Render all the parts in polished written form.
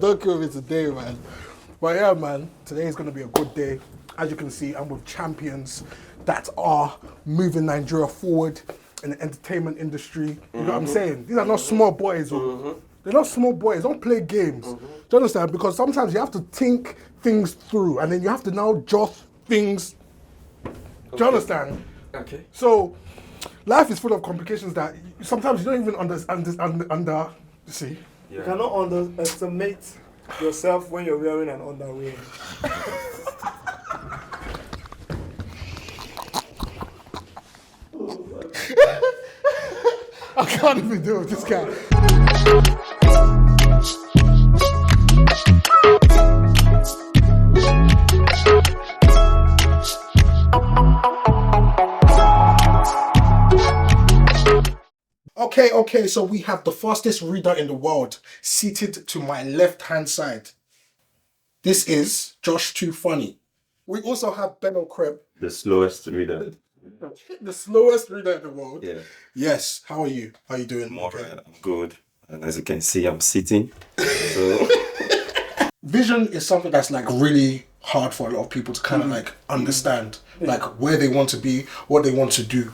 Don't kill me today, man. But yeah, man, today is going to be a good day. As you can see, I'm with champions that are moving Nigeria forward in the entertainment industry. You know what I'm saying? These are not small boys. They're not small boys. Don't play games. Do you understand? Because sometimes you have to think things through and then you have to now jot things. Do you understand? Okay. So, life is full of complications that sometimes you don't even under see. Yeah. You cannot underestimate yourself when you're wearing an underwear. I can't even deal with this guy. Okay, so we have the fastest reader in the world seated to my left-hand side. This is Josh2Funny. We also have Bello Kreb. The slowest reader. The slowest reader in the world. Yeah. Yes, how are you? How are you doing? More right, I'm good. And as you can see, I'm sitting. So vision is something that's like really hard for a lot of people to kind of like understand, like where they want to be, what they want to do.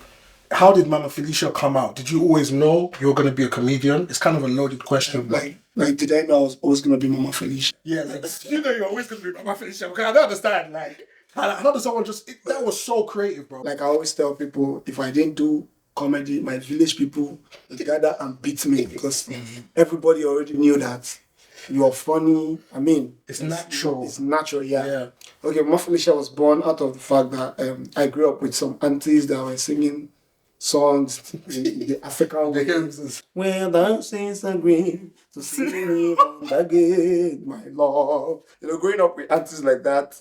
How did Mama Felicia come out? Did you always know you were going to be a comedian? It's kind of a loaded question. Like did I know I was always going to be Mama Felicia? Yeah, like, you know you're always going to be Mama Felicia, because I don't understand, like, how does someone just, that was so creative, bro. Like I always tell people, if I didn't do comedy, my village people would gather and beat me because everybody already knew that you're funny. I mean, it's natural. It's natural, yeah. Okay, Mama Felicia was born out of the fact that I grew up with some aunties that were singing songs in the African hymns. When the saints are green to see me on the gate, my love. You know, growing up with aunties like that,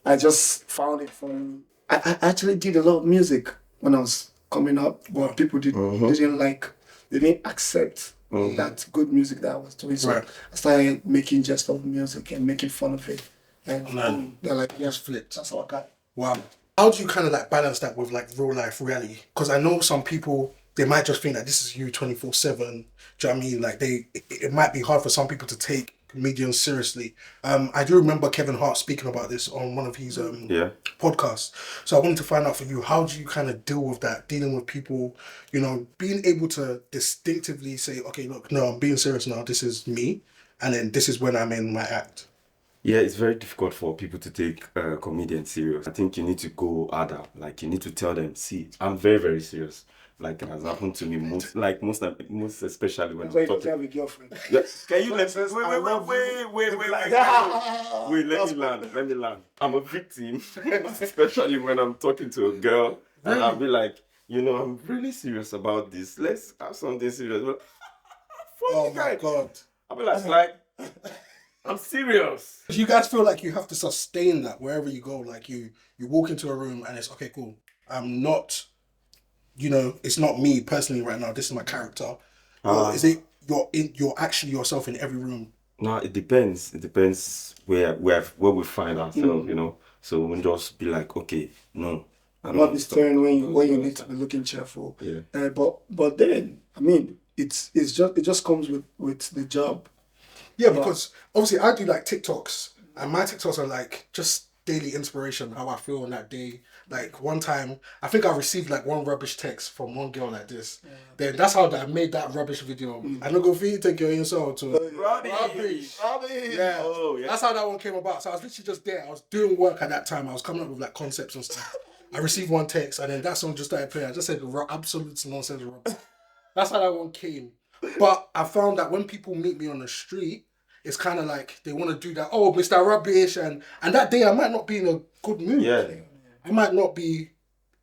I just found it fun. I actually did a lot of music when I was coming up, but people didn't accept that good music that I was doing. So I started making just of music and making fun of it. And they're like, yes, flipped. That's all I got. Wow. How do you kind of like balance that with like real life reality? Because I know some people, they might just think that this is you 24/7. Do you know what I mean? Like it might be hard for some people to take comedians seriously. I do remember Kevin Hart speaking about this on one of his podcasts. So I wanted to find out for you, how do you kind of deal with that, dealing with people, you know, being able to distinctively say, okay, look, no, I'm being serious now, this is me, and then this is when I'm in my act. Yeah, it's very difficult for people to take comedians serious. I think you need to go harder. Like you need to tell them, see, I'm very, very serious. Like it has happened to me most especially when I'm talking. Have a girlfriend. Yeah. Can you let wait, let me land. I'm a victim, especially when I'm talking to a girl and I'll be like, you know, I'm really serious about this. Let's have something serious. Oh my God. I'll be like I'm serious. You guys feel like you have to sustain that wherever you go? Like you walk into a room and it's, okay, cool. I'm not, you know, it's not me personally right now. This is my character. Or is it you're actually yourself in every room? No, it depends. It depends where we find ourselves, you know. So we'll just be like, okay, no. I'm not disturbing when you need to be looking cheerful. Yeah. But then, I mean, it just comes with the job. Yeah, because obviously I do like TikToks, and my TikToks are like just daily inspiration, how I feel on that day. Like one time, I think I received like one rubbish text from one girl like this. Yeah. Then that's how I made that rubbish video. I don't go for you, take your insult to rubbish. Yeah. Oh, yeah. That's how that one came about. So I was literally just there. I was doing work at that time. I was coming up with like concepts and stuff. I received one text, and then that song just started playing. I just said absolute nonsense rubbish. That's how that one came. But I found that when people meet me on the street, it's kind of like they want to do that, oh, Mr. Rubbish, and that day I might not be in a good mood. Yeah. I might not be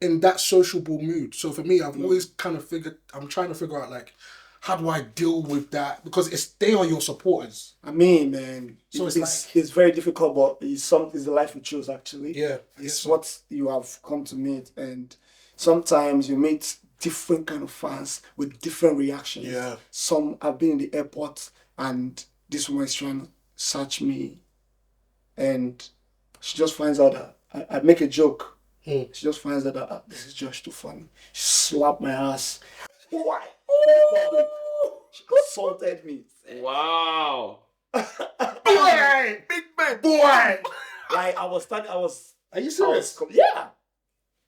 in that sociable mood. So for me, I've always kind of I'm trying to figure out like, how do I deal with that? Because they are your supporters. I mean, man, so it's very difficult, but it's the life you choose actually. Yeah. It's what you have come to meet, and sometimes you meet different kind of fans with different reactions. Yeah. Some have been in the airport and this woman is trying to search me, and she just finds out that I make a joke. She just finds out that this is Josh2Funny. She slapped my ass. Why? She assaulted me. Wow. Boy! Like I was. Are you serious? Yeah.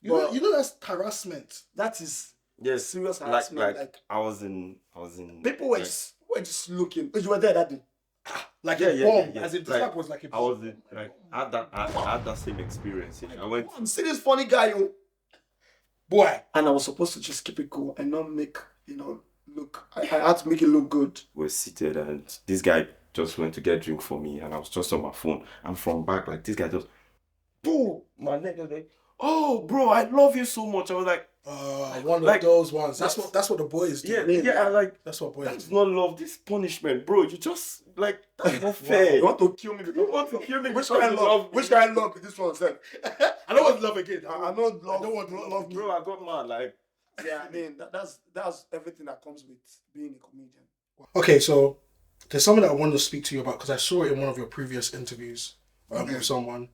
You know that's harassment. That is Yes, serious harassment. like I was in. People were just looking. Because you were there that day. Like a bomb. yeah. As in, the Like, slap was like a I bomb. was in, like I had that same experience. I went. I'm seeing this funny guy, Boy. and I was supposed to just keep it cool and not make look. I had to make it look good. We're seated and this guy just went to get a drink for me and I was just on my phone and from back like this guy just boom my neck was like, oh bro, I love you so much. I was like, one of those ones. That's what the boys do. yeah, like that's what boys that's do. not love, this punishment, bro. You just like that's not fair. You want to kill me? You want to kill me? Which kind of love? Which kind of love is this one said? I don't want love again. I don't want to love Bro, I got mad like. Yeah, I mean that's everything that comes with being a comedian. Okay, so there's something that I wanted to speak to you about because I saw it in one of your previous interviews with someone.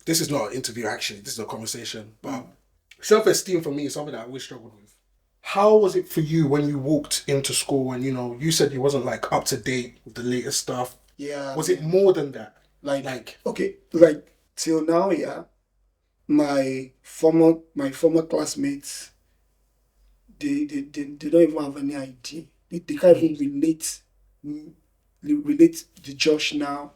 This is not an interview actually. This is a conversation. But self-esteem for me is something that I always struggled with. How was it for you when you walked into school and you said you wasn't like up to date with the latest stuff? Yeah. Was it more than that? Like till now, yeah. My former classmates, they don't even have any idea. They can't even relate the Josh now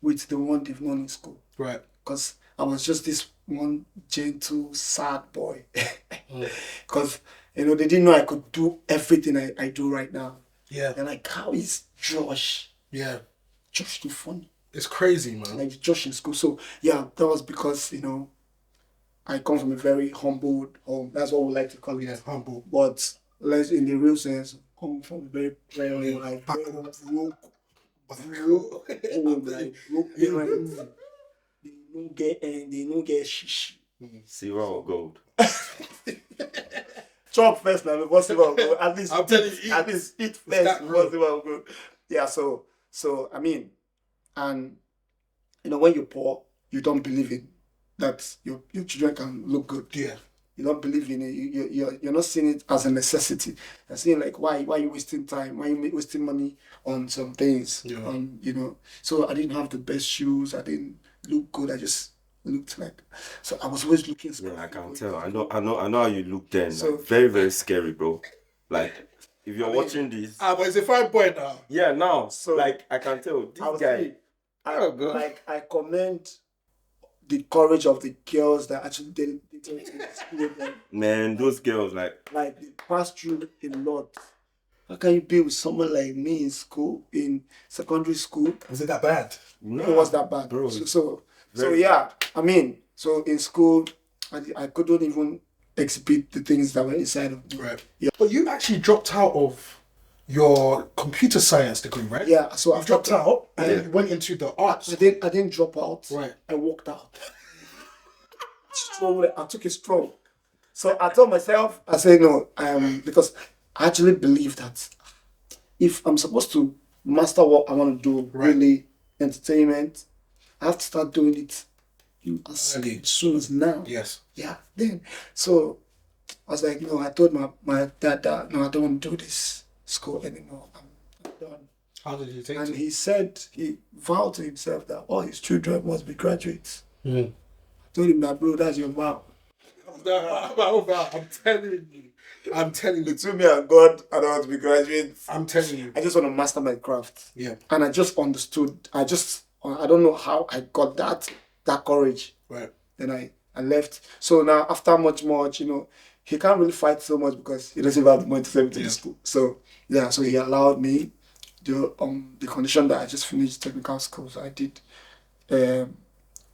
with the one they've known in school. Right. Because I was just this one gentle, sad boy. Because, they didn't know I could do everything I do right now. Yeah. They're like, how is Josh? Yeah. Josh2Funny. It's crazy, man. Like Josh in school. So, yeah, that was because, I come from a very humble home. That's what we like to call it. Yeah, humble. But in the real sense, come from a very broke parents. They don't get shish. Silver or gold? Chop first now before silver or gold. At least I'm telling you, at least eat first that before real? silver or gold. Yeah, so I mean, and when you're poor, you don't believe in that your children can look good. Yeah. You don't believe in it. You're not seeing it as a necessity. You're seeing like why are you wasting time? Why are you wasting money on some things? Yeah. So I didn't have the best shoes. I didn't look good. I just looked like. So I was always looking. Yeah, I can tell. I know how you look then. So- Like, very, very scary, bro. Like if you're watching this. But it's a fine point now. Yeah, now. So- like I can tell this I was guy. I commend the courage of the girls that actually did school. Man, those girls like They passed through a lot. How can you be with someone like me in school, in secondary school? Was it that bad? no, It was that bad, bro. So Very yeah, I mean, so in school, I couldn't even exhibit the things that were inside of me. Right. Yeah. But you actually dropped out of your computer science degree, right? Yeah. So You I dropped out and then you went into the arts. I didn't drop out. Right. I walked out. Strongly, I took it strong. So I told myself, I said no, because I actually believe that if I'm supposed to master what I want to do, Right. really entertainment, I have to start doing it as Early. soon as now. Yes. Yeah. Then, so I was like, no. I told my dad that no, I don't want to do this school anymore. I'm done. How did you take And it? he vowed to himself that all his children must be graduates. Mm. I told him that, bro, that's your vow. I'm telling you. Between me and God, I don't want to be graduates. I'm telling you. I just want to master my craft. Yeah. And I just understood. I don't know how I got that courage. Right. Then I left. So now after much, he can't really fight so much because he doesn't have the money to send me to the school. So yeah, so he allowed me the condition that I just finished technical school. So I did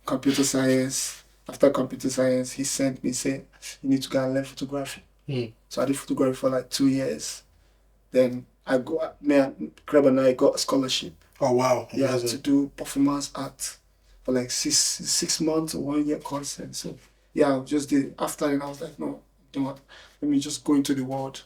computer science. After computer science, he sent me saying, you need to go and learn photography. So I did photography for like 2 years. Then me and Kreb and I got a scholarship. Oh wow. Yeah, Amazing. to do performance art for like six months or 1 year course. And so yeah, I just did. After then I was like, no, let me just go into the world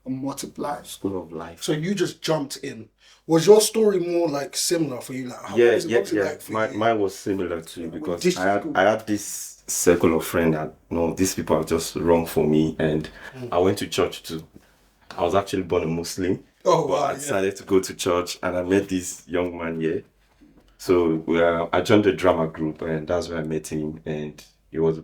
and multiply. School of life. So you just jumped in. Was your story more like similar for you? Like what was it like for you? Mine was similar too because this I had this circle of friends that these people are just wrong for me, and I went to church too. I was actually born a Muslim. Oh But wow. I decided to go to church and I met this young man here. So I joined the drama group, and that's where I met him. And he was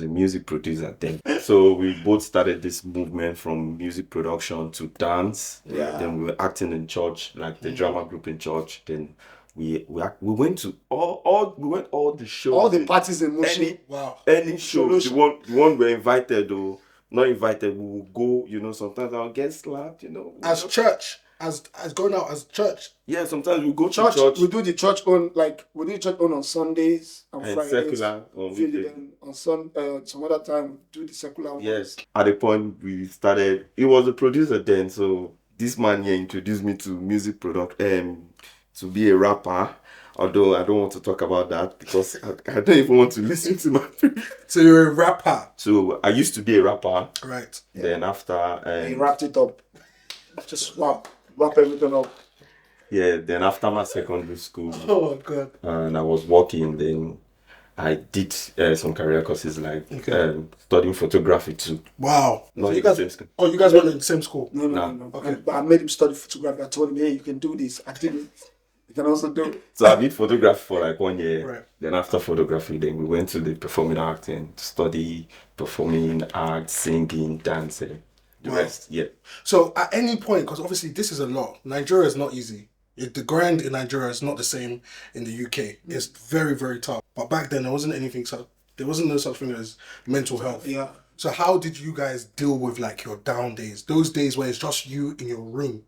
a music producer then. So we both started this movement from music production to dance. Yeah. Then we were acting in church, like the drama group in church. Then we went to all the shows, All the parties in Mushin. any show. The one we're invited or not invited, we will go. You know, sometimes I'll get slapped. You know, As church, as going out as church. yeah, sometimes we go to Church, church. we do the church on Sundays and And Fridays. secular on weekdays. Then on some other time we do the secular one. Yes. At the point we started, he was a producer then, so this man here introduced me to music to be a rapper. Although I don't want to talk about that because I don't even want to listen to my. So you're a rapper. So I used to be a rapper. Right. Then after He wrapped it up. Just wrap everything up. yeah, then after my secondary school, Oh God. and I was working, then I did some career courses like studying photography too. Wow. Not So in you the guys, same school. oh, you guys went in the same school? No. Okay. But I made him study photography. I told him, hey, you can do this. I did it. You can also do it. So I did photography for like 1 year. Right. Then after photography, then we went to the performing arts and study performing arts, singing, dancing, the Wow. rest. Yeah. So at any point, because obviously this is a lot. Nigeria is not easy. The grind in Nigeria is not the same in the UK. It's very, very tough. But back then there wasn't no such thing as mental health. Yeah. So how did you guys deal with like your down days? Those days where it's just you in your room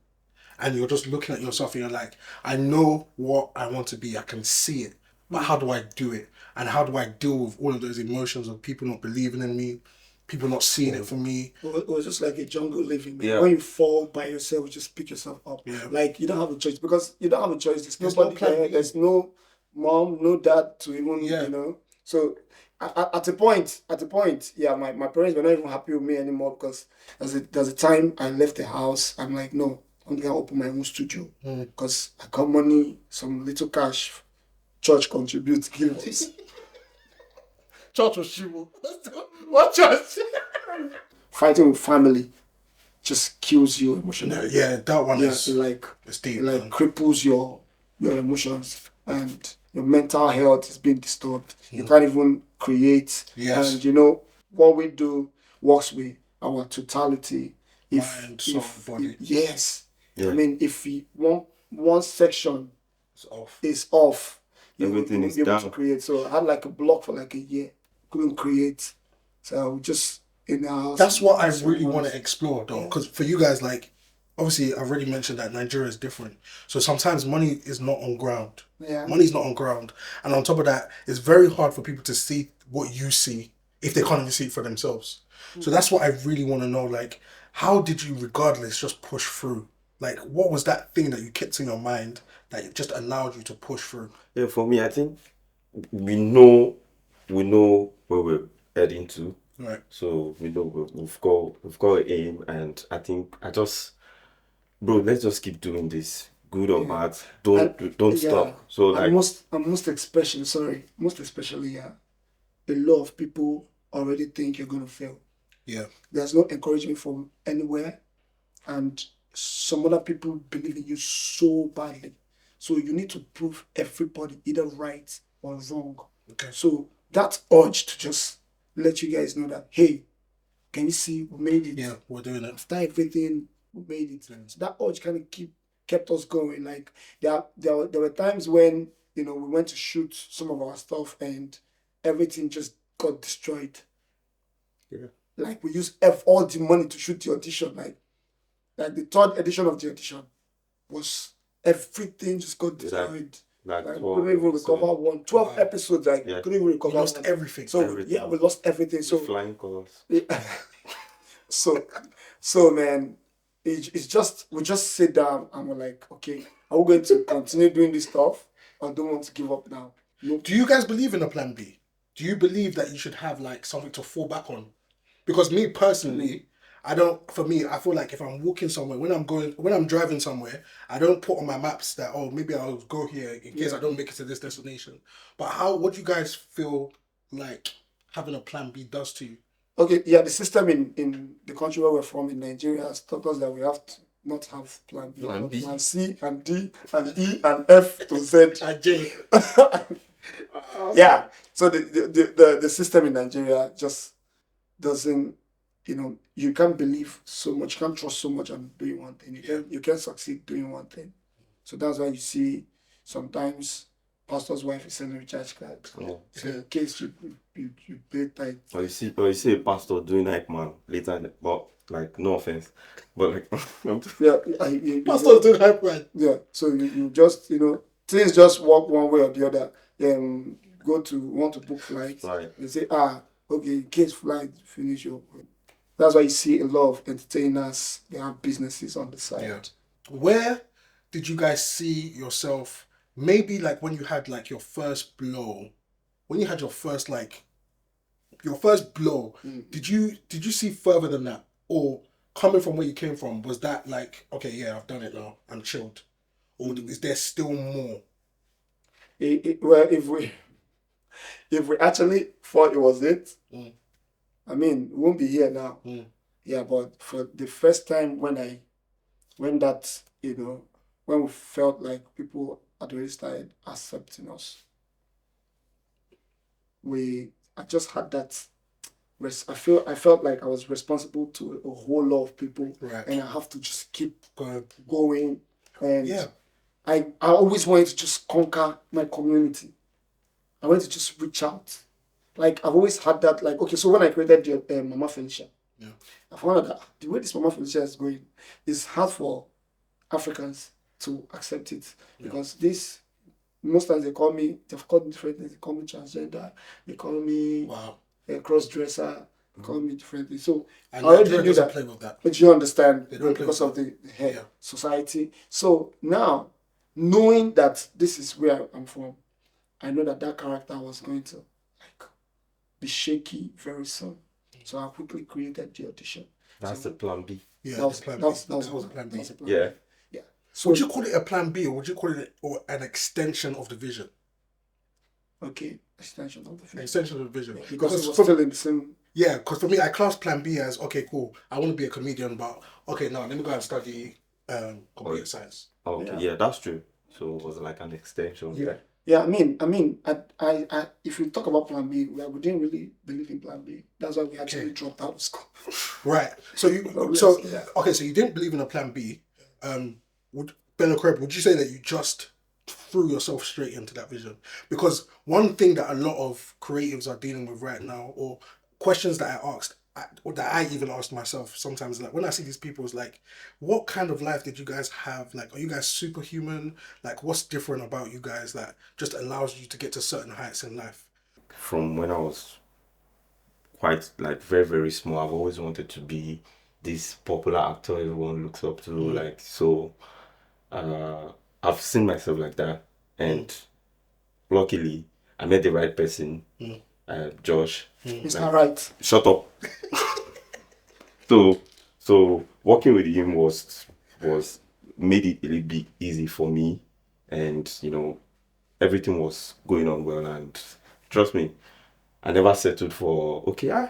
and you're just looking at yourself and you're like, I know what I want to be, I can see it. But how do I do it? And how do I deal with all of those emotions of people not believing in me, people not seeing it for me? It was just like a jungle living, man. Yeah. When you fall by yourself, you just pick yourself up. Yeah. Like you don't have a choice because you don't have a choice. There's There's nobody no plan there. B. There's no mom, no dad to even, Yeah. you know. So at a point, yeah, my parents were not even happy with me anymore because there's a time I left the house. I'm like, no, I'm gonna open my own studio because I got money, some little cash. Church contributes, give this. Church was Shibu. What church? Fighting with family just kills you emotionally. Yeah, that one Yeah, is it's deep. it like Man. cripples your emotions and your mental health is being disturbed. You can't even create. Yes. And you know what we do works with our totality. Mind, soul, body. Yes. Yeah. I mean, if one section It's off. is off, you Everything won't is be able to down. create. So I had like a block for like a year. Couldn't create. So I would just in the house. That's what I really want to explore though, because for you guys, like, obviously I've already mentioned that Nigeria is different. So sometimes money is not on ground. Yeah. Money's not on ground. And on top of that, it's very hard for people to see what you see if they can't even see it for themselves. So that's what I really want to know. Like, how did you, regardless, just push through? Like, what was that thing that you kept in your mind that just allowed you to push through? Yeah, for me, I think we know where we're heading to. Right. So we know we've got an aim, and I think let's just keep doing this, good or bad. Don't stop. So like most especially, yeah, a lot of people already think you're gonna fail. Yeah. There's no encouragement from anywhere, and some other people believe in you so badly. So you need to prove everybody either right or wrong. Okay. So that urge to just let you guys know that, hey, can you see we made it? Yeah, we're doing it. After everything, we made it. So that urge kind of kept us going. Like there were times when we went to shoot some of our stuff and everything just got destroyed. Yeah. Like we used all the money to shoot the audition. Like the third edition of the audition was everything just got destroyed. Like we couldn't even recover 12 episodes. Like couldn't even recover. We lost everything. So Everything. we lost everything. So flying colors. So man, it's just we just sit down and we're like, okay, are we going to continue doing this stuff or do we want to give up now? No. Do you guys believe in a plan B? Do you believe that you should have like something to fall back on? Because me personally, I feel like if I'm walking somewhere, when I'm driving somewhere, I don't put on my maps that, oh, maybe I'll go here in case I don't make it to this destination. But what do you guys feel like having a plan B does to you? Okay, yeah, the system in the country where we're from, in Nigeria, has taught us that we have to not have plan B, Plan but B. plan C and D and E and F to Z. And J. Yeah. So the system in Nigeria just doesn't, you can't believe so much, you can't trust so much on doing one thing. You can't succeed doing one thing. So that's why you see sometimes pastor's wife is sending recharge card. Yeah. So in case you pay tight. Or you see a pastor doing hype man later, but like no offense, but like Yeah, Pastor's doing hype right. yeah. So you just things just work one way or the other. Want to book flights. Right. They say okay, in case flight finish your. That's why you see a lot of entertainers. They have businesses on the side. Yeah. Where did you guys see yourself? Maybe like when you had like your first blow, when you had your first blow. Did you see further than that, or coming from where you came from, was that like, okay, yeah, I've done it now, I'm chilled, or is there still more? Well, if we actually thought it was it, I mean, we won't be here now. Yeah, but for the first time when we felt like people had already started accepting us, I just had that. I felt like I was responsible to a whole lot of people, Right. and I have to just keep Go going. And Yeah. I always wanted to just conquer my community. I wanted to just reach out. Like I've always had that. Like, okay, so when I created the Mama Felicia, I found out that the way this Mama Felicia is going, it's hard for Africans to accept it because most times they've called me different things. They call me transgender. They call me a cross-dresser. They call me different things. So I already knew that. Play with that. But you understand, They don't because play of the society. So now, knowing that this is where I'm from, I know that character was going to be shaky very soon. So I quickly created the audition. That's the plan B. Yeah, that was plan B. That That was was a plan B. Yeah. Yeah. So would you call it a plan B, or would you call it an extension of the vision? Okay, extension of the vision. Extension of the vision. Because it was still in the same. Yeah, because for me, I class plan B as, okay, cool, I want to be a comedian, but okay, now let me go and study computer science. Okay, yeah, that's true. So it was like an extension. Yeah. Yeah, I mean, I if you talk about plan B, we didn't really believe in plan B. That's why we actually dropped out of school. Right. So you didn't believe in a plan B. Bello Kreb, would you say that you just threw yourself straight into that vision? Because one thing that a lot of creatives are dealing with right now, or questions that I even asked myself sometimes, like when I see these people, it's like, what kind of life did you guys have? Like, are you guys superhuman? Like, what's different about you guys that just allows you to get to certain heights in life? From when I was quite like very, very small, I've always wanted to be this popular actor everyone looks up to. Like, so I've seen myself like that, and luckily I met the right person, Josh. It's not right. Shut up. So working with him was made it a little bit easy for me, and everything was going on well. And trust me, I never settled for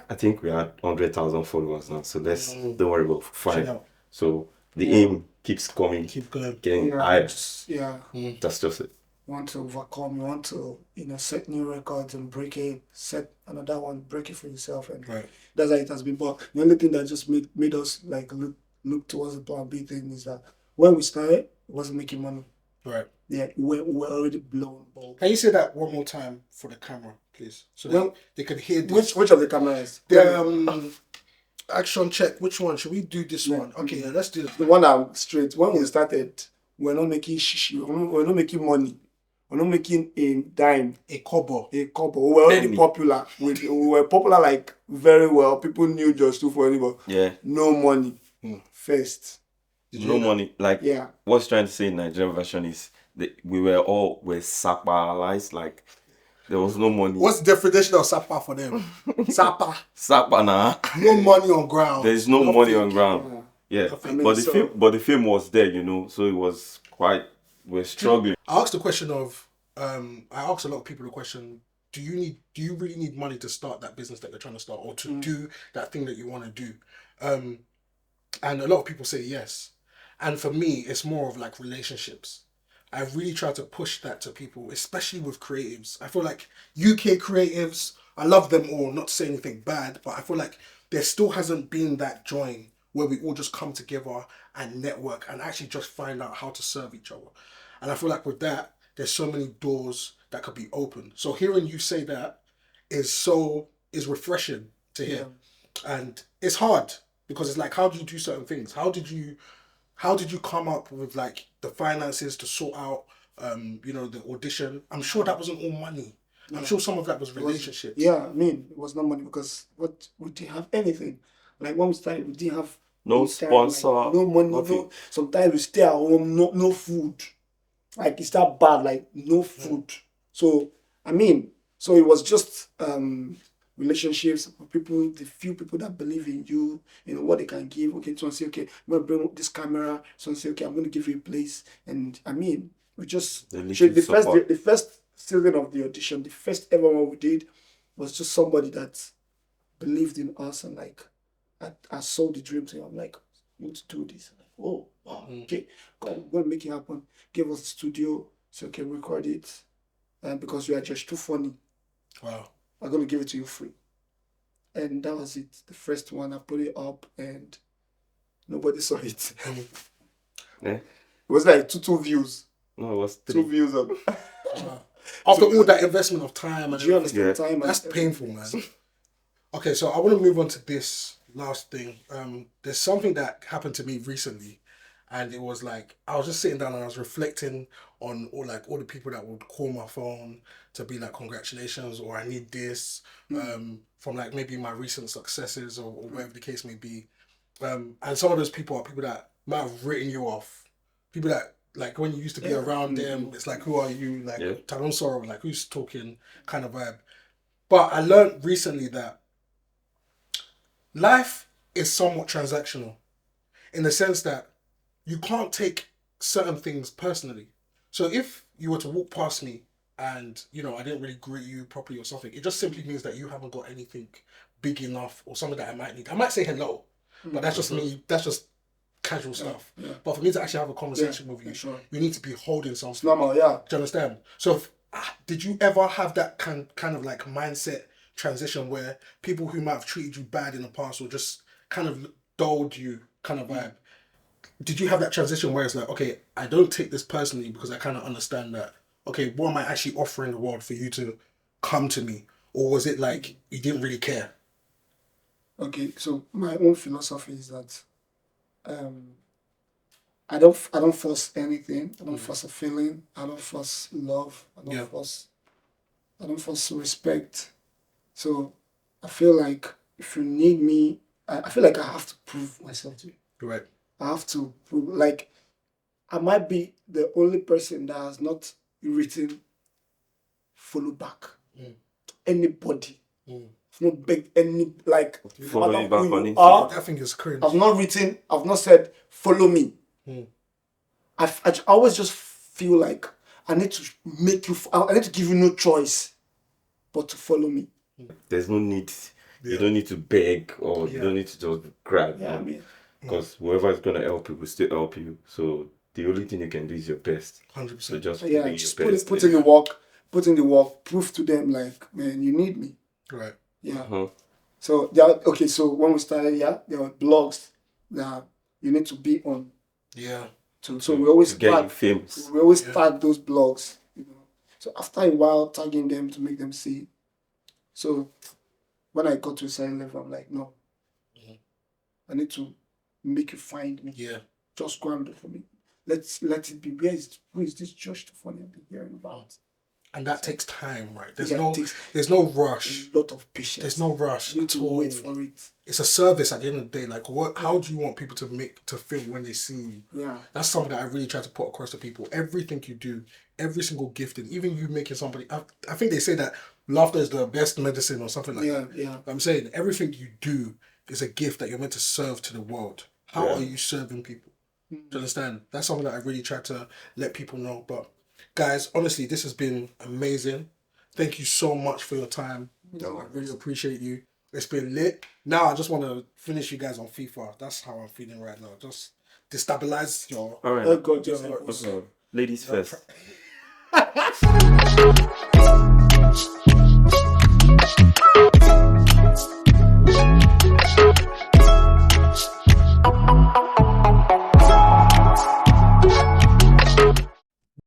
I think we had 100,000 followers now, so don't worry about fine. So the aim keeps coming, getting higher. That's just it. You want to overcome, you want to set new records and break it, set another one, break it for yourself, and that's how it has been. But the only thing that just made us like look towards the plan B thing is that when we started, it wasn't making money. Right. Yeah, we're already blown. Can you say that one more time for the camera, please, so that they can hear this? Which of the cameras? The action check. Which one should we do? This one? Okay, yeah, let's do this. The one I'm straight. When we started, we're not making shishi. We're not making money. We're not making a dime. A kobo. We were already popular. We were popular like very well. People knew Josh2Funny, but no money first. No money. Like what's trying to say in Nigerian version is that we were sapalized. Like there was no money. What's the definition of sapa for them? Sapa nah. No money on ground. There's no money on ground. Yeah. But the fame was there, so it was quite. We're struggling. I asked the question of, I asked a lot of people the question, do you really need money to start that business that you're trying to start, or to do that thing that you want to do? And a lot of people say yes. And for me, it's more of like relationships. I really try to push that to people, especially with creatives. I feel like UK creatives, I love them all, not to say anything bad, but I feel like there still hasn't been that join where we all just come together and network and actually just find out how to serve each other. And I feel like with that, there's so many doors that could be open. So hearing you say that is refreshing to hear. And it's hard because it's like, how do you do certain things? How did you come up with like the finances to sort out the audition? I'm sure that wasn't all money. I'm sure some of that was relationships. Yeah, I mean, it was not money because we didn't have anything. Like when we started, we didn't have No any sponsor, no money, nothing. no. Sometimes we stay at home, no food. Like it's that bad, like no food. So I mean, so it was just relationships, people, the few people that believe in you, what they can give. Okay, someone say, okay, I'm gonna bring this camera. Someone say, okay, I'm gonna give you a place. And I mean, we just The little the first support. the first season of the audition, the first ever one we did was just somebody that believed in us and like I saw the dream thing. I'm like, you need to do this. I'm like, oh wow, okay, God, I'm gonna make it happen. Give us the studio, so okay, record it. And because you are just too funny, Wow. I'm gonna give it to you free. And that was it. The first one, I put it up and nobody saw it. Eh? It was like two views. No, it was 3. Two views up. After all that investment of time and Do you everything, understand time? that's painful, man. Okay, so I want to move on to this last thing. There's something that happened to me recently, and it was like I was just sitting down and I was reflecting on all the people that would call my phone to be like congratulations or I need this from like maybe my recent successes or whatever the case may be. And some of those people are people that might have written you off. People that like when you used to be around them, it's like who are you? Like Talon Sorrow, like who's talking kind of vibe. But I learned recently that life is somewhat transactional in the sense that you can't take certain things personally. So if you were to walk past me and I didn't really greet you properly or something, it just simply means that you haven't got anything big enough or something that I might need. I might say hello, but that's just me. That's just casual stuff. Yeah. But for me to actually have a conversation with you, sure. you need to be holding something. It's normal, yeah. Do you understand? So, did you ever have that kind of like mindset transition where people who might have treated you bad in the past or just kind of dulled you kind of vibe? Did you have that transition where it's like, okay, I don't take this personally because I kind of understand that, okay, what am I actually offering the world for you to come to me? Or was it like you didn't really care? Okay, so my own philosophy is that I don't force anything. I don't force a feeling. I don't force love. I don't force respect. So I feel like if you need me, I feel like I have to prove myself to you. Right. I have to prove, like, I might be the only person that has not written follow back to anybody. I've not begged any, like, Follow no you matter back who on you Instagram. are, I think it's cringe. I've not written, I've not said follow me. I always just feel like I need to make you, I need to give you no choice but to follow me. There's no need. You don't need to beg or you don't need to just grab. Yeah, I mean, Because whoever is going to help you will still help you. So the only thing you can do is your best. 100%. So just yeah, doing just your best. put in the work, prove to them, like, man, you need me. Right. Yeah. So so when we started, there were blogs that you need to be on. Yeah. So we always to get you famous. We always tag those blogs, So after a while, tagging them to make them see. So when I got to a certain level, I'm like, no, I need to make you find me. Yeah. Just go and do for me. Let it be. Who is this Josh2Funny I've been hearing about? And that takes time, right? There's It no rush. a lot of patience. There's no rush. You need at to all. wait for it. It's a service at the end of the day. Like, how do you want people to feel when they see you? Yeah. That's something that I really try to put across to people. Everything you do, every single gift, and even you making somebody. I think they say that laughter is the best medicine or something like that. Yeah. I'm saying everything you do is a gift that you're meant to serve to the world. How are you serving people? Do you understand? That's something that I really try to let people know. But guys, honestly, this has been amazing. Thank you so much for your time. I really appreciate you. It's been lit. Now I just want to finish you guys on FIFA. That's how I'm feeling right now. Just destabilize your. All right. Oh God, just Ladies first.